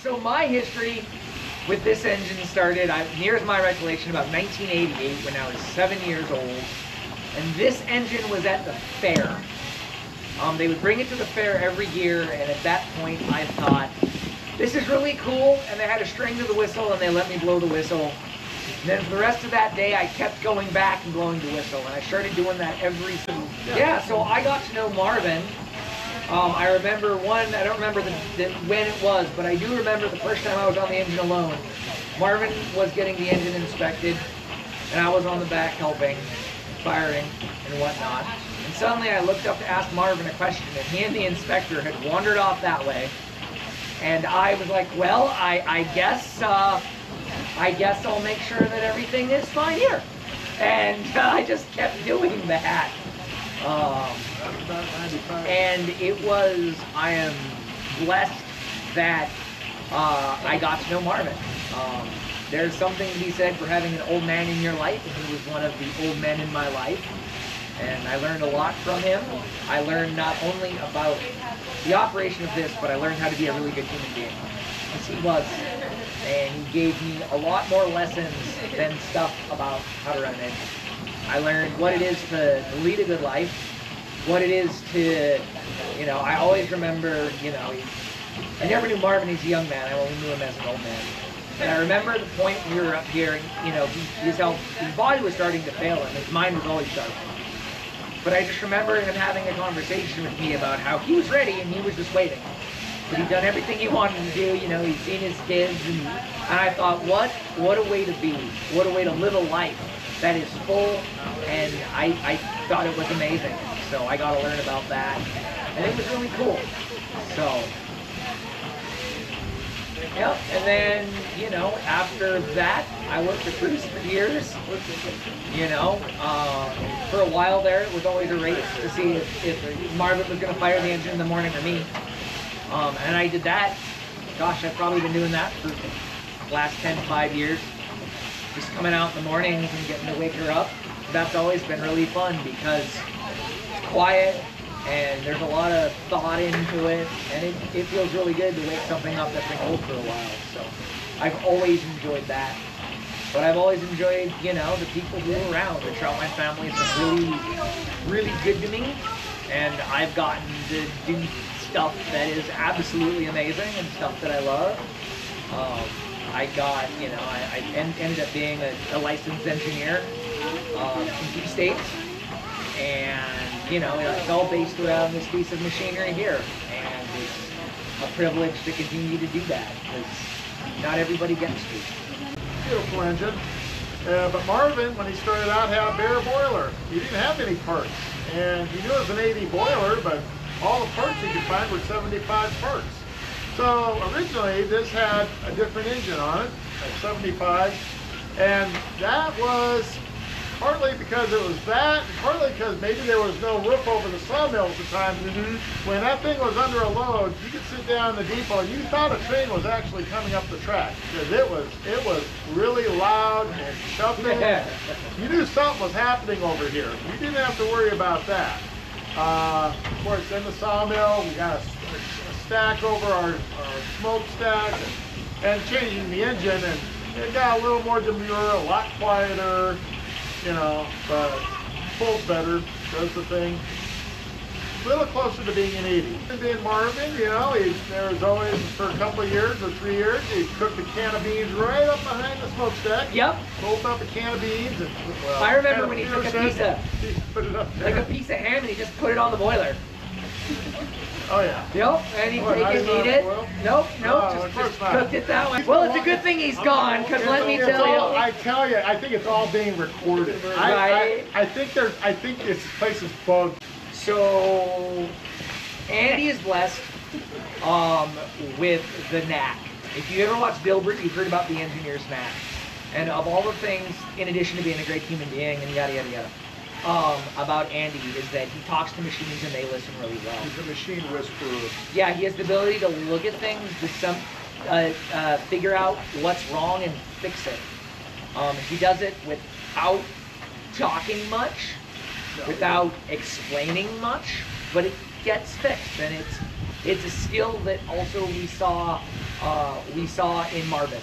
So my history with this engine started, near as my recollection, about 1988 when I was 7 years old. And this engine was at the fair. They would bring it to the fair every year, and at that point I thought, this is really cool, and they had a string to the whistle, and they let me blow the whistle. And then for the rest of that day, I kept going back and blowing the whistle, and I started doing that every single day. Yeah, so I got to know Marvin. I remember I don't remember when it was, but I do remember the first time I was on the engine alone. Marvin was getting the engine inspected, and I was on the back helping, firing, and whatnot. And suddenly I looked up to ask Marvin a question, and he and the inspector had wandered off that way. And I was like, well, I guess I'll make sure that everything is fine here. And I just kept doing that. And I am blessed that I got to know Marvin. There's something to be said for having an old man in your life, and he was one of the old men in my life. And I learned a lot from him. I learned not only about the operation of this, but I learned how to be a really good human being, as he was. And he gave me a lot more lessons than stuff about how to run an engine. I learned what it is to lead a good life, what it is to, I always remember, I never knew Marvin as a young man, I only knew him as an old man. And I remember the point when we were up here, his body was starting to fail him, his mind was always sharp. But I just remember him having a conversation with me about how he was ready and he was just waiting. But he'd done everything he wanted to do, he'd seen his kids, and I thought, what a way to be, what a way to live a life that is full, and I thought it was amazing. So I got to learn about that, and it was really cool. So, yep, and then, after that, I worked for Cruise for years. For a while there, it was always a race to see if Marvin was going to fire the engine in the morning or me. And I did that. Gosh, I've probably been doing that for the last 5 years. Just coming out in the mornings and getting to wake her up. That's always been really fun because it's quiet and there's a lot of thought into it, and it feels really good to wake something up that's been old for a while. So I've always enjoyed that. But I've always enjoyed, the people who are around. The Troutman family has been really, really good to me, and I've gotten to do stuff that is absolutely amazing and stuff that I love. I ended up being a licensed engineer in 2 states, and it's all based around this piece of machinery here, and it's a privilege to continue to do that because not everybody gets to. Beautiful engine, but Marvin, when he started out, had a bare boiler. He didn't have any parts, and he knew it was an 80 boiler, but all the parts he could find were 75 parts. So originally this had a different engine on it, a 75, and that was partly because it was that, and partly because maybe there was no roof over the sawmill at the time. When that thing was under a load, you could sit down in the depot and you thought a train was actually coming up the track, because it was really loud and shuffling. You knew something was happening over here. You didn't have to worry about that. Of course, in the sawmill, we got a stack over our smokestack, and changing the engine, and it got a little more demure, a lot quieter, but pulls better, does the thing. A little closer to being an 80. Being Marvin, there was always, for a couple of years or 3 years, he cooked a can of beans right up behind the smokestack. Yep. Pulled up a can of beans. And, well, I remember when he took a piece of, put it up there. like a piece of ham, and he just put it on the boiler. Oh yeah. Yep, and he'd take it and eat it. Nope, just cooked it that way. Well, it's a good thing he's gone, because let me tell you. I tell you, I think it's all being recorded. Right. I think this place is bugged. So, Andy is blessed with the knack. If you ever watch Dilbert, you've heard about the engineer's knack. And of all the things, in addition to being a great human being and yada yada yada, about Andy is that he talks to machines and they listen really well. He's a machine whisperer. Yeah, he has the ability to look at things, to figure out what's wrong and fix it. He does it without talking much, without explaining much, but it gets fixed, and it's a skill that also we saw we saw in Marvin.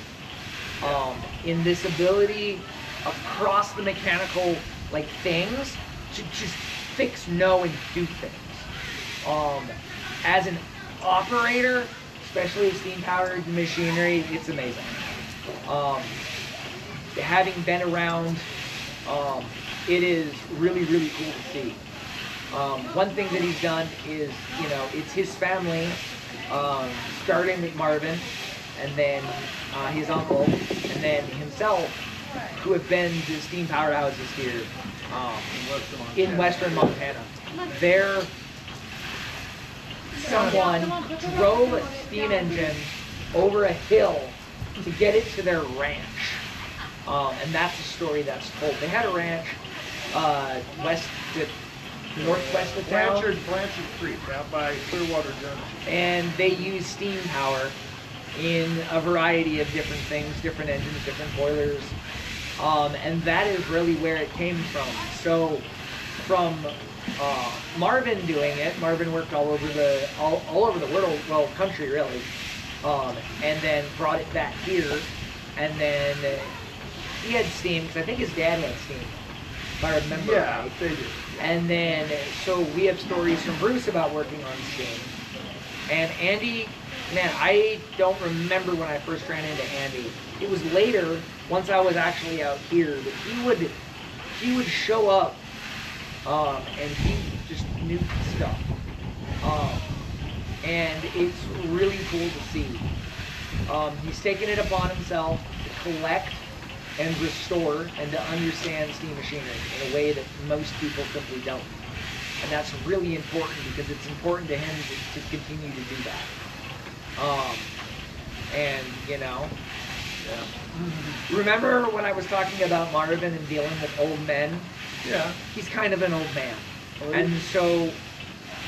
In this ability across the mechanical like things to just fix, know, and do things. As an operator, especially steam-powered machinery, it's amazing. Having been around, it is really, really cool to see. One thing that he's done is, you know, it's his family, starting with Marvin, and then his uncle, and then himself, who have been to steam powerhouses here in Western Montana. They're someone drove a steam engine over a hill to get it to their ranch. And that's a story that's told. They had a ranch northwest of town. Blanchard Creek, out by Clearwater Junction. And they use steam power in a variety of different things, different engines, different boilers. And that is really where it came from. So from Marvin doing it, Marvin worked all over the world, well, country really, and then brought it back here, and then he had steam, because I think his dad had steam, if I remember right. They did. And then, so we have stories from Bruce about working on steam. And Andy, man, I don't remember when I first ran into Andy. It was later, once I was actually out here, that he would show up, and he just knew stuff. And it's really cool to see. He's taken it upon himself to collect and restore and to understand steam machinery in a way that most people simply don't. And that's really important because it's important to him to continue to do that. And, you know, remember when I was talking about Marvin and dealing with old men? Yeah. He's kind of an old man. And so...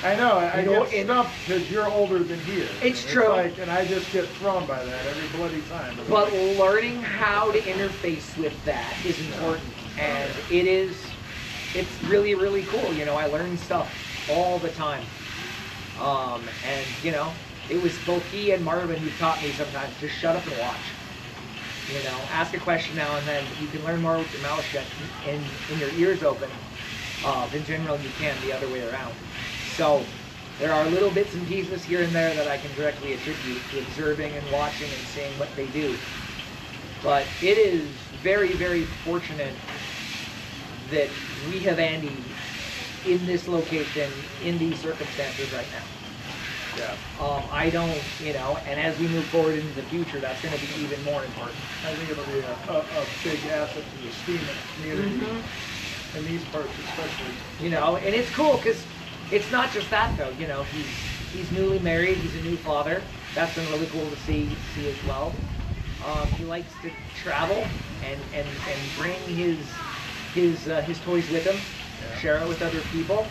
I know, I get stumped because you're older than he is. It's true. Like, and I just get thrown by that every bloody time. But learning how to interface with that is important. And it's really, really cool. You know, I learn stuff all the time. And, you know, it was both he and Marvin who taught me sometimes, just shut up and watch. You know, ask a question now and then. You can learn more with your mouth shut and your ears open than generally you can the other way around. So there are little bits and pieces here and there that I can directly attribute to observing and watching and seeing what they do. But it is very, very fortunate that we have Andy in this location, in these circumstances right now. Yeah. I don't, you know, and as we move forward into the future, that's going to be even more important. I think it'll be a big asset to the steam community, in these parts especially. You know, and it's cool because it's not just that though. You know, he's newly married. He's a new father. That's been really cool to see as well. He likes to travel and bring his toys with him, share it with other people,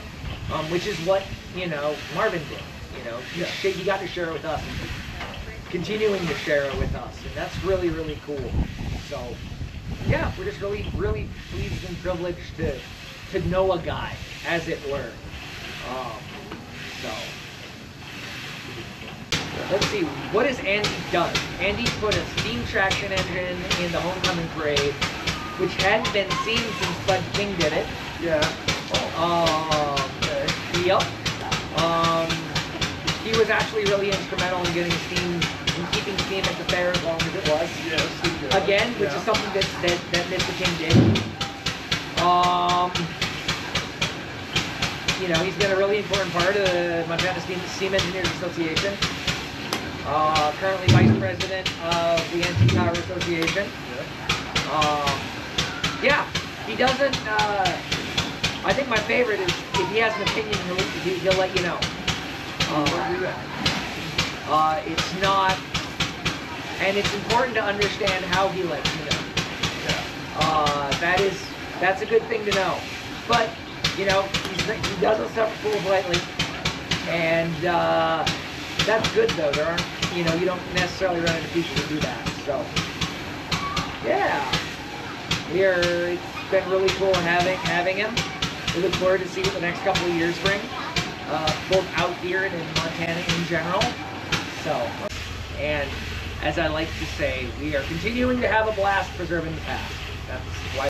which is what, you know, Marvin did. You know, he got to share it with us, and continuing to share it with us, and that's really, really cool. So, yeah, we're just really, really pleased and privileged to know a guy, as it were. So, let's see, what has Andy done? Andy put a steam traction engine in the homecoming parade, which hadn't been seen since Bud King did it. Yeah. Yep. He was actually really instrumental in getting steam, in keeping steam at the fair as long as it was. Yes, he did. Again, which is something that Mr. King did. You know, he's been a really important part of the Montana Steam Engineers Association. Currently Vice President of the NT Power Association. Yeah, he doesn't, I think my favorite is if he has an opinion, he'll let you know. It's not, and it's important to understand how he lets you know. That's a good thing to know. But, you know, he doesn't suffer fools lightly, and that's good though. There aren't, you know, you don't necessarily run into people who do that. So, yeah, it's been really cool having him. We look forward to see what the next couple of years bring, both out here and in Montana in general. So, and as I like to say, we are continuing to have a blast preserving the past. That's why